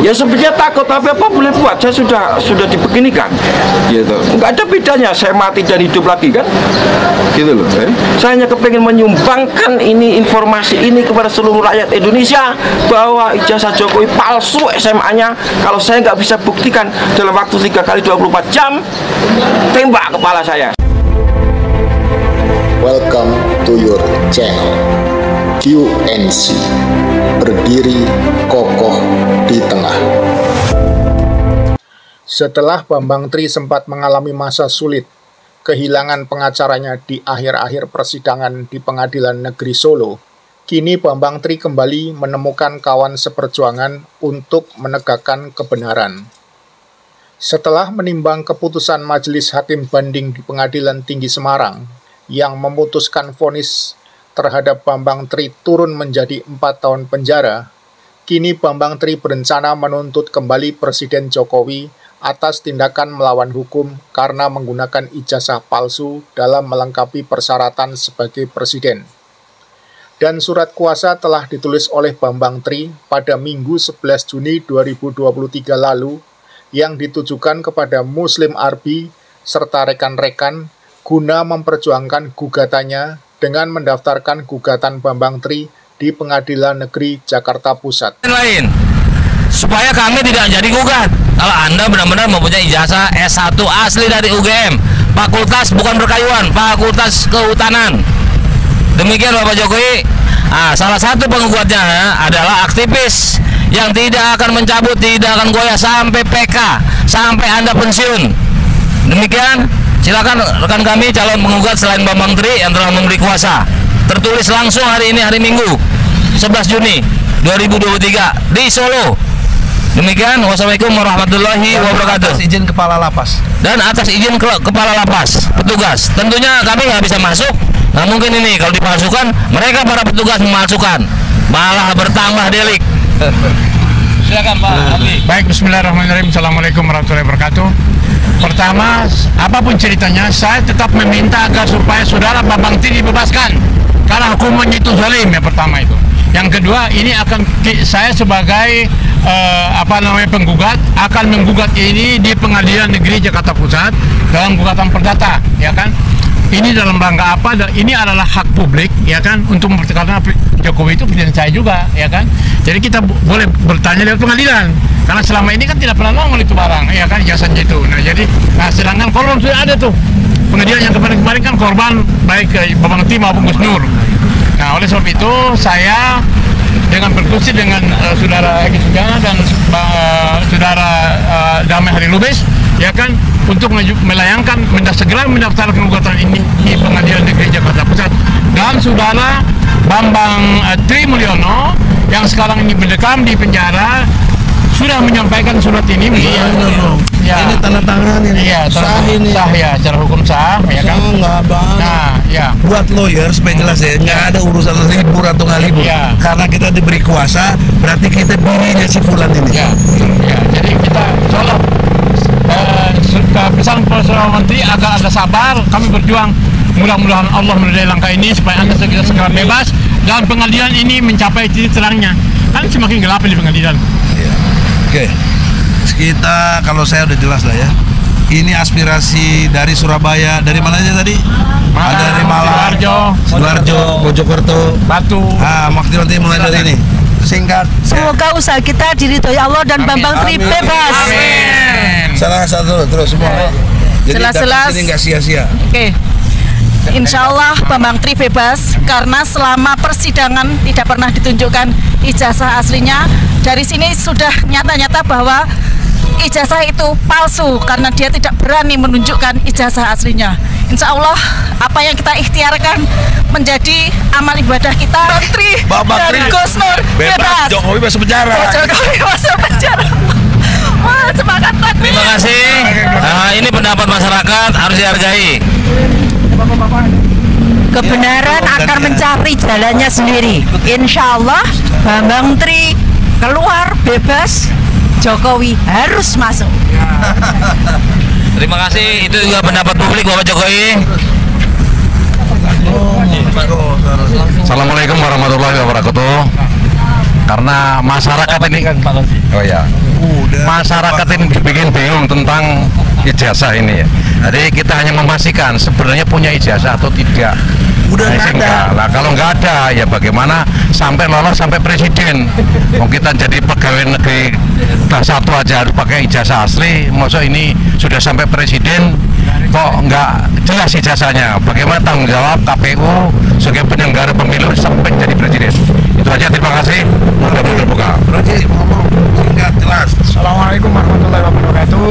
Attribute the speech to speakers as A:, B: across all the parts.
A: Ya sebenarnya takut, tapi apa boleh buat, saya sudah dibeginikan gitu. Nggak ada bedanya saya mati dan hidup lagi kan gitu loh. Saya hanya kepengen menyumbangkan ini, informasi ini kepada seluruh rakyat Indonesia bahwa ijazah Jokowi palsu SMA-nya. Kalau saya nggak bisa buktikan dalam waktu 3 kali 24 jam, tembak kepala saya.
B: Welcome to your channel QNC, berdiri kokoh di tengah.
C: Setelah Bambang Tri sempat mengalami masa sulit, kehilangan pengacaranya di akhir-akhir persidangan di Pengadilan Negeri Solo, kini Bambang Tri kembali menemukan kawan seperjuangan untuk menegakkan kebenaran. Setelah menimbang keputusan Majelis Hakim Banding di Pengadilan Tinggi Semarang yang memutuskan vonis terhadap Bambang Tri turun menjadi 4 tahun penjara, kini Bambang Tri berencana menuntut kembali Presiden Jokowi atas tindakan melawan hukum karena menggunakan ijazah palsu dalam melengkapi persyaratan sebagai presiden. Dan surat kuasa telah ditulis oleh Bambang Tri pada Minggu 11 Juni 2023 lalu yang ditujukan kepada Muslim Arbi serta rekan-rekan guna memperjuangkan gugatannya dengan mendaftarkan gugatan Bambang Tri di Pengadilan Negeri Jakarta Pusat.
D: Lain, supaya kami tidak jadi gugat. Kalau Anda benar-benar mempunyai ijazah S1 asli dari UGM, fakultas bukan perkayuan, fakultas kehutanan. Demikian Bapak Jokowi. Salah satu penggugatnya adalah aktivis yang tidak akan mencabut, tidak akan goyah sampai PK, sampai Anda pensiun. Demikian, silakan rekan kami calon penggugat selain Bambang Tri yang telah memberi kuasa. Tertulis langsung hari ini, hari Minggu 11 Juni 2023 di Solo. Demikian, wassalamualaikum warahmatullahi wabarakatuh.
E: Atas izin kepala lapas.
D: Dan atas izin kepala lapas, petugas. Tentunya kami nggak bisa masuk. Nah mungkin ini kalau dipalsukan, mereka para petugas memalsukan, malah bertambah delik. Silakan Pak Abi.
E: Baik, bismillahirrahmanirrahim. Assalamualaikum warahmatullahi wabarakatuh. Pertama, apapun ceritanya, saya tetap meminta agar supaya saudara Bambang Tri dibebaskan karena hukumannya itu zalim, ya pertama itu. Yang kedua, ini akan saya sebagai penggugat akan menggugat ini di Pengadilan Negeri Jakarta Pusat dalam gugatan perdata, ya kan? Ini dalam rangka apa? Ini adalah hak publik, ya kan, untuk mempertahankan Jokowi itu presiden saya juga, ya kan. Jadi kita boleh bertanya lewat pengadilan, karena selama ini kan tidak pernah nongol itu barang, ya kan, jasanya itu. Nah, sedangkan korban sudah ada tuh. Pengadilan yang kemarin kan korban baik Bambang Tri maupun Gus Nur. Nah, oleh sebab itu saya dengan berdiskusi dengan saudara Egy Sujana dan saudara Damai Hari Lubis, ya kan, untuk melayangkan segera mendaftarkan gugatan ini di Pengadilan Negeri Jakarta Pusat. Dan saudara Bambang Tri Mulyono yang sekarang ini berdekam di penjara sudah menyampaikan surat ini.
F: Ini tanda tangan ini.
E: Iya,
F: sah ini.
E: Sah ya, secara hukum sah, ya kan.
F: Nggak bang.
E: Nah, ya.
F: Buat lawyer supaya jelas ya, nggak ada urusan libur atau nggak libur.
E: Ya.
F: Karena kita diberi kuasa, berarti kita birinya si Fulan ini.
E: Ya, ya. Jadi kita insyaallah pesan Perdana Menteri agar Anda sabar, kami berjuang. Mudah-mudahan Allah meridai langkah ini supaya Anda segera bebas dan pengadilan ini mencapai titik terangnya. Kan semakin gelap di pengadilan.
F: Ya. Oke. Kita kalau saya udah jelas lah ya. Ini aspirasi dari Surabaya, dari mana aja tadi? Ada dari Malang, Sidoarjo, Mojokerto,
E: Batu.
F: Nanti mulai dari ini. Singkat.
G: Semoga usaha kita diridhoi Allah dan Bambang Tri bebas.
E: Amin.
F: Salah satu terus semua. Jadi
G: Jelas-jelas.
F: ini nggak sia-sia.
G: Oke. Insya Allah Bambang Tri bebas karena selama persidangan tidak pernah ditunjukkan ijazah aslinya. Dari sini sudah nyata-nyata bahwa ijazah itu palsu karena dia tidak berani menunjukkan ijazah aslinya. Insya Allah apa yang kita ikhtiarkan menjadi amal ibadah kita. Bambang Tri dan Gus Nur bebas.
F: Jokowi masuk penjara.
G: Jokowi masuk penjara. Wah, semangat banget.
D: Terima kasih. Ini pendapat masyarakat harus dihargai.
G: Kebenaran akan mencari jalannya sendiri. Insya Allah Bambang Tri keluar bebas, Jokowi harus masuk.
D: Terima kasih. Itu juga pendapat publik Bapak Jokowi.
H: Assalamualaikum warahmatullahi wabarakatuh. Karena masyarakat ini, oh ya,
E: masyarakat ini dibikin bingung tentang ijazah ini ya. Jadi kita hanya memastikan sebenarnya punya ijazah atau tidak.
F: Udah nggak ada.
E: Lah kalau nggak ada ya bagaimana sampai lolos sampai presiden. Mau kita jadi pegawai negeri kelas 1 aja harus pakai ijazah asli. Maksud ini sudah sampai presiden kok nggak jelas ijazahnya. Bagaimana tanggung jawab KPU sebagai penyelenggara pemilu sampai jadi presiden. Itu aja, terima kasih. Mudah-mudahan terbuka.
F: Ngomong singkat jelas.
H: Assalamualaikum warahmatullahi wabarakatuh.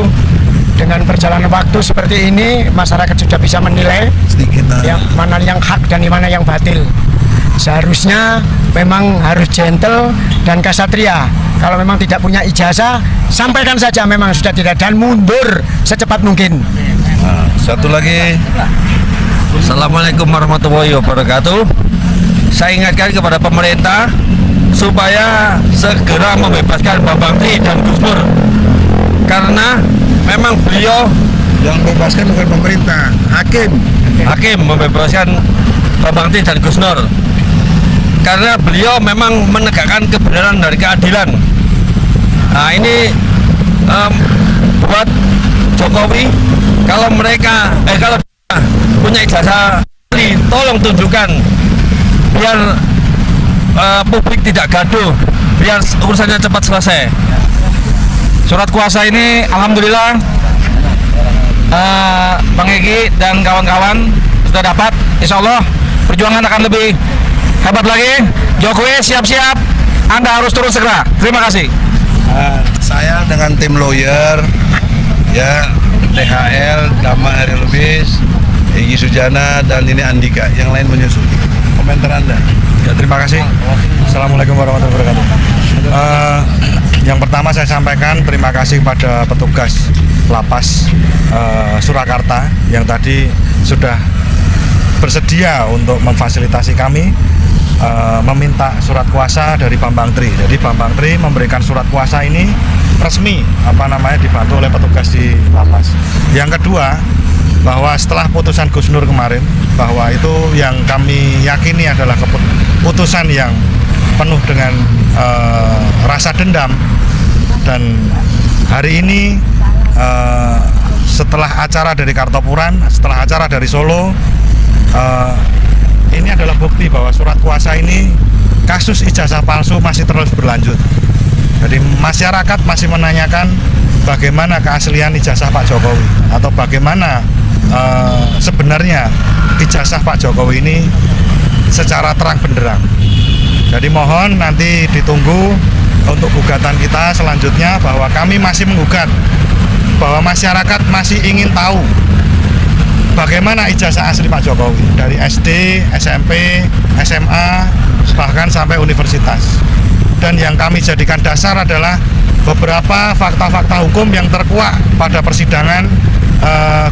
H: Dengan perjalanan waktu seperti ini, masyarakat sudah bisa menilai yang mana yang hak dan mana yang batil. Seharusnya memang harus gentle dan kasatria. Kalau memang tidak punya ijazah, sampaikan saja memang sudah tidak, dan mundur secepat mungkin.
F: Nah, satu lagi.
D: Assalamualaikum warahmatullahi wabarakatuh. Saya ingatkan kepada pemerintah supaya segera membebaskan Bambang Tri dan Gus Nur, karena memang beliau
F: yang bebaskan bukan pemerintah,
D: hakim membebaskan Bambang Tri dan Gus Nur, karena beliau memang menegakkan kebenaran dari keadilan. Nah ini buat Jokowi, kalau mereka kalau punya ijazah asli, tolong tunjukkan biar publik tidak gaduh, biar urusannya cepat selesai. Surat kuasa ini alhamdulillah Bang Egi dan kawan-kawan sudah dapat. Insya Allah perjuangan akan lebih hebat lagi. Jokowi siap-siap, Anda harus turun segera. Terima kasih.
F: Saya dengan tim lawyer ya, THL, Dama Heri Lubis, Egy Sujana, dan ini Andika, yang lain menyusul. Komentar Anda.
E: Ya, terima kasih. Assalamualaikum warahmatullahi wabarakatuh. Yang pertama saya sampaikan terima kasih kepada petugas lapas Surakarta yang tadi sudah bersedia untuk memfasilitasi kami meminta surat kuasa dari Bambang Tri. Jadi Bambang Tri memberikan surat kuasa ini resmi dibantu oleh petugas di lapas. Yang kedua, bahwa setelah putusan Gus Nur kemarin, bahwa itu yang kami yakini adalah keputusan yang penuh dengan rasa dendam, dan hari ini setelah acara dari Kartopuran, setelah acara dari Solo, ini adalah bukti bahwa surat kuasa ini, kasus ijazah palsu masih terus berlanjut. Jadi masyarakat masih menanyakan bagaimana keaslian ijazah Pak Jokowi, atau bagaimana sebenarnya ijazah Pak Jokowi ini secara terang benderang. Jadi mohon nanti ditunggu untuk gugatan kita selanjutnya, bahwa kami masih menggugat bahwa masyarakat masih ingin tahu bagaimana ijazah asli Pak Jokowi dari SD, SMP, SMA, bahkan sampai universitas. Dan yang kami jadikan dasar adalah beberapa fakta-fakta hukum yang terkuak pada persidangan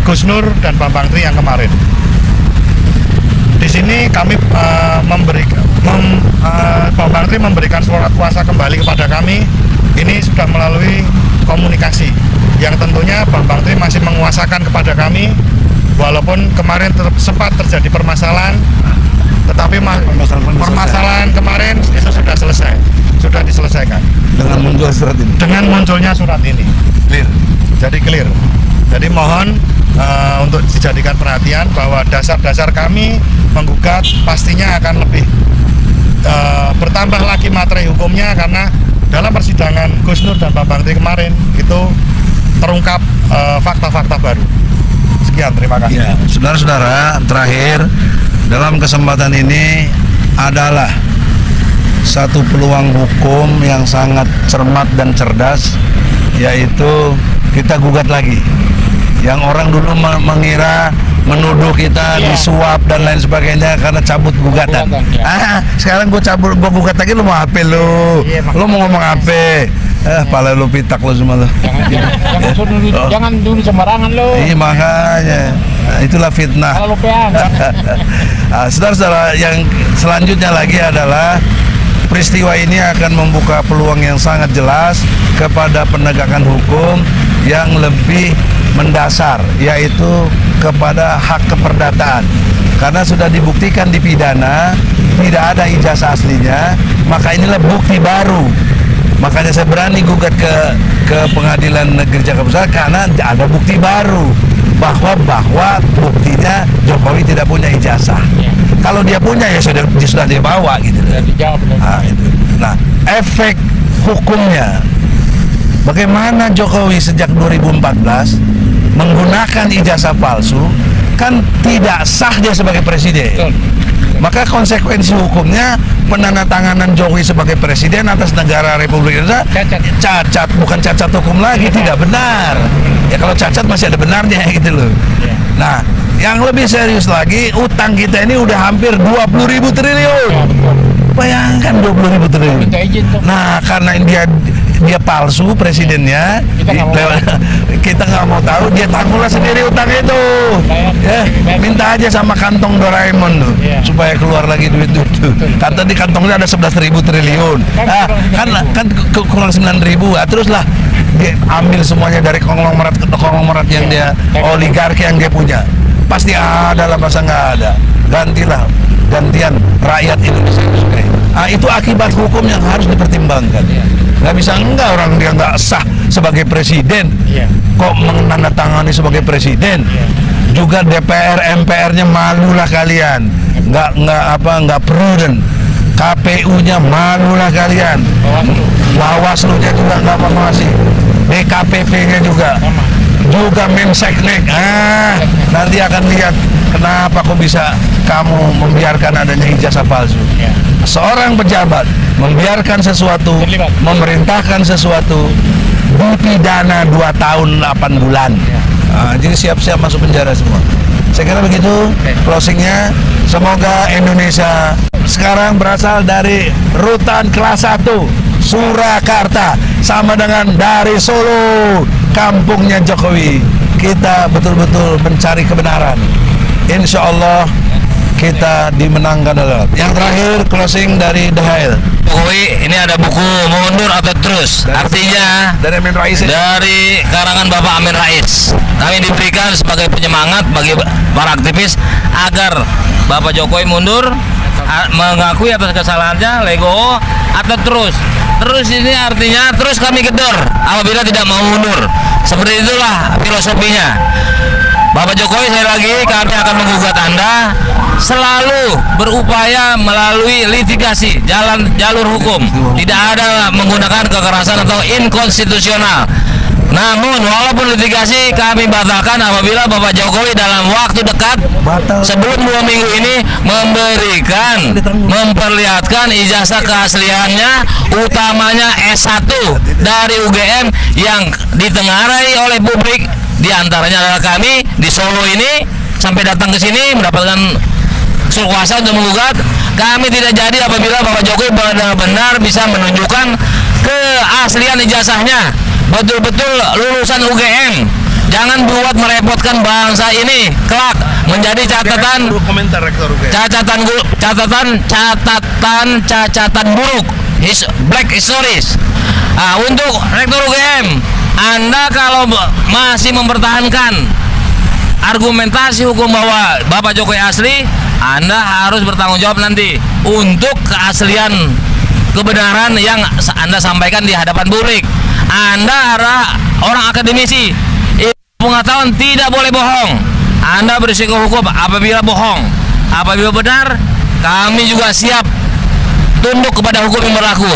E: Gus Nur dan Bambang Tri yang kemarin. Di sini kami Bambang Tri memberikan surat kuasa kembali kepada kami. Ini sudah melalui komunikasi yang tentunya Bambang Tri masih menguasakan kepada kami, walaupun kemarin sempat terjadi permasalahan, tetapi permasalahan kemarin itu sudah selesai, sudah diselesaikan
F: dengan muncul surat ini.
E: Dengan munculnya surat ini,
F: Clear.
E: jadi clear. Jadi mohon untuk dijadikan perhatian bahwa dasar-dasar kami menggugat pastinya akan lebih bertambah lagi materi hukumnya, karena dalam persidangan Gus Nur dan Bambang Tri kemarin itu terungkap fakta-fakta baru. Sekian, terima kasih.
F: Ya, saudara-saudara, terakhir dalam kesempatan ini adalah satu peluang hukum yang sangat cermat dan cerdas, yaitu kita gugat lagi. Yang orang dulu mengira, menuduh kita disuap dan lain sebagainya karena cabut gugatan. Sekarang gue gugat lagi, lu mau apa lu? Lu mau ngomong apa? Pala lu pitak lu semua lu.
E: Jangan dulu sembarangan lu.
F: Iya makanya. Itulah fitnah.
E: Kalau peang.
F: Saudara-saudara, yang selanjutnya lagi adalah peristiwa ini akan membuka peluang yang sangat jelas kepada penegakan hukum yang lebih mendasar, yaitu kepada hak keperdataan. Karena sudah dibuktikan di pidana tidak ada ijazah aslinya, maka inilah bukti baru Makanya saya berani gugat ke Pengadilan Negeri Jakarta Pusat karena ada bukti baru bahwa buktinya Jokowi tidak punya ijazah. Kalau dia punya ya sudah dibawa gitu. Nah, efek hukumnya bagaimana Jokowi sejak 2014 menggunakan ijazah palsu, kan tidak sah dia sebagai presiden. Maka konsekuensi hukumnya penandatanganan Jokowi sebagai presiden atas negara Republik Indonesia cacat, bukan cacat hukum lagi, tidak benar. Ya kalau cacat masih ada benarnya gitu loh. Nah, yang lebih serius lagi, utang kita ini udah hampir 20.000 triliun. Bayangkan 20.000 triliun. Nah, karena dia palsu presidennya, kita nggak mau tahu, dia tanggullah sendiri utang itu. Ya, minta aja sama kantong Doraemon tuh, supaya keluar lagi duit itu. Kata di kantongnya ada 11.000 triliun. Kan kurang 9.000. Teruslah dia ambil semuanya dari konglomerat yang dia oligarki yang dia punya. Pasti ada lah, masa nggak ada. Gantian rakyat Indonesia. Itu akibat hukum yang harus dipertimbangkan. Nggak bisa orang dia nggak sah sebagai presiden, kok menandatangani sebagai presiden. Juga DPR, MPR-nya malulah kalian, nggak prudent. KPU-nya malulah kalian, Bawaslu-nya juga nggak mengawasi, DKPP-nya juga Menseknek. Nanti akan lihat kenapa kok bisa kamu membiarkan adanya ijazah palsu. Seorang pejabat membiarkan sesuatu, memerintahkan sesuatu, dipidana 2 tahun 8 bulan. Jadi siap-siap masuk penjara semua. Saya kira begitu closingnya. Semoga Indonesia sekarang berasal dari rutan kelas 1 Surakarta, sama dengan dari Solo, kampungnya Jokowi. Kita betul-betul mencari kebenaran. Insya Allah kita dimenangkan oleh. Yang terakhir closing dari The Hail.
D: Jokowi, ini ada buku mundur atau terus, artinya
F: dari Amin Rais,
D: dari karangan Bapak Amin Rais. Kami diberikan sebagai penyemangat bagi para aktivis agar Bapak Jokowi mundur, mengakui atas kesalahannya, legowo, atau terus. Terus ini artinya terus kami gedor apabila tidak mau mundur. Seperti itulah filosofinya. Bapak Jokowi, sekali lagi kami akan menggugat Anda selalu berupaya melalui litigasi, jalur hukum, tidak ada menggunakan kekerasan atau inkonstitusional. Namun walaupun litigasi kami batalkan apabila Bapak Jokowi dalam waktu dekat sebelum 2 minggu ini memperlihatkan ijazah keasliannya, utamanya S1 dari UGM yang ditengarai oleh publik, diantaranya adalah kami di Solo ini sampai datang ke sini mendapatkan kuasa untuk menggugat. Kami tidak jadi apabila Bapak Jokowi benar-benar bisa menunjukkan keaslian ijazahnya, betul-betul lulusan UGM. Jangan buat merepotkan bangsa ini kelak menjadi catatan buruk, black histories. Untuk Rektor UGM, Anda kalau masih mempertahankan argumentasi hukum bahwa Bapak Jokowi asli, Anda harus bertanggung jawab nanti untuk keaslian kebenaran yang Anda sampaikan di hadapan publik. Anda adalah orang akademisi, pengetahuan tidak boleh bohong. Anda berisiko hukum apabila bohong. Apabila benar, kami juga siap tunduk kepada hukum yang berlaku.